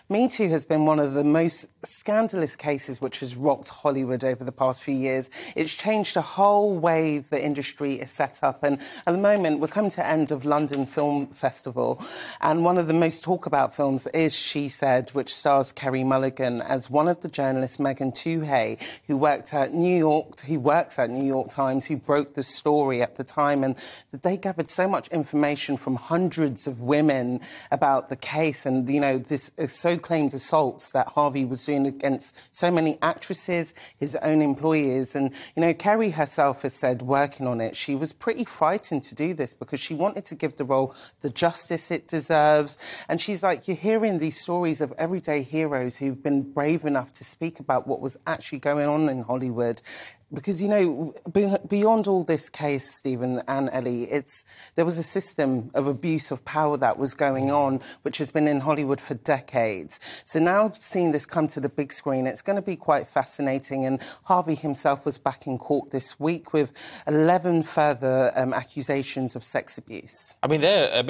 Me Too has been one of the most scandalous cases which has rocked Hollywood over the past few years. It's changed the whole way the industry is set up. And at the moment, we're coming to the end of London Film Festival. And one of the most talked about films is She Said, which stars Carey Mulligan as one of the journalists, Megan Twohey, who works at New York Times, who broke the story at the time. And they gathered so much information from hundreds of women about the case and, you know, this so-claimed assaults that Harvey was doing against so many actresses, his own employees. And, you know, Carey herself has said, working on it, she was pretty frightened to do this because she wanted to give the role the justice it deserves. And she's like, you're hearing these stories of everyday heroes who've been brave enough to speak about what was actually going on in Hollywood. Because, you know, beyond all this case, Stephen and Ellie, there was a system of abuse of power that was going on, which has been in Hollywood for decades. So now seeing this come to the big screen, it's going to be quite fascinating. And Harvey himself was back in court this week with 11 further accusations of sex abuse. I mean,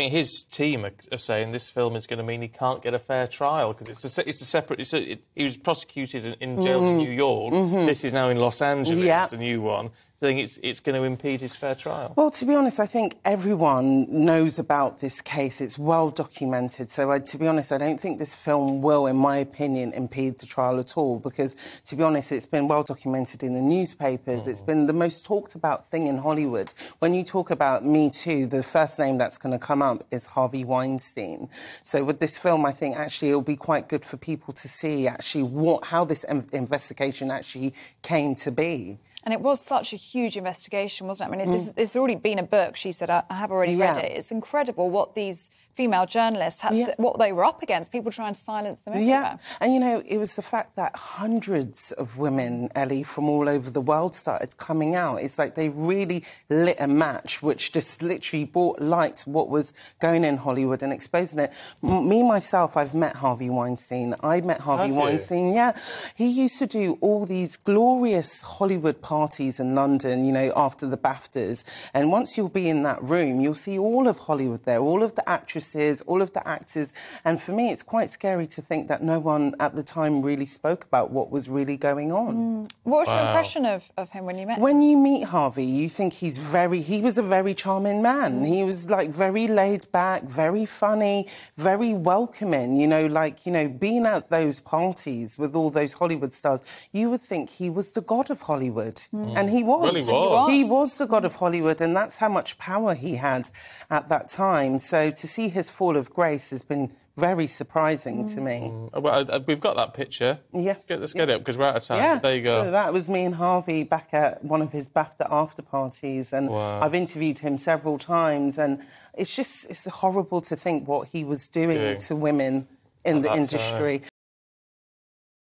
his team are saying this film is going to mean he can't get a fair trial because he was prosecuted in jails in New York. This is now in Los Angeles. It's a new one. I think it's going to impede his fair trial. Well, to be honest, I think everyone knows about this case. It's well documented. So, to be honest, I don't think this film will, in my opinion, impede the trial at all because, to be honest, it's been well documented in the newspapers. It's been the most talked about thing in Hollywood. When you talk about Me Too, the first name that's going to come up is Harvey Weinstein. So with this film, I think actually it'll be quite good for people to see actually how this investigation actually came to be. And it was such a huge investigation, wasn't it? I mean, it's already been a book. She said, I have already read it. It's incredible what these female journalists had what they were up against, people trying to silence them everywhere. And, you know, it was the fact that hundreds of women, Ellie, from all over the world started coming out. It's like they really lit a match, which just literally brought light to what was going in Hollywood and exposing it. Me, myself, I've met Harvey Weinstein. I met Harvey Weinstein, He used to do all these glorious Hollywood parties in London, you know, after the BAFTAs. And once you'll be in that room, you'll see all of Hollywood there, all of the actresses, all of the actors. And for me, it's quite scary to think that no one at the time really spoke about what was really going on. What was your impression of him when you met him? When you meet Harvey, you think he was a very charming man. He was, like, very laid back, very funny, very welcoming, you know, like, you know, being at those parties with all those Hollywood stars, you would think he was the god of Hollywood. And he was. Really was. He was the god of Hollywood, and that's how much power he had at that time. So to see his fall of grace has been very surprising to me. Well, we've got that picture. Yes. Let's get it up, because we're out of time. Yeah. There you go. So that was me and Harvey back at one of his BAFTA after parties, and I've interviewed him several times, and it's horrible to think what he was doing to women in the industry.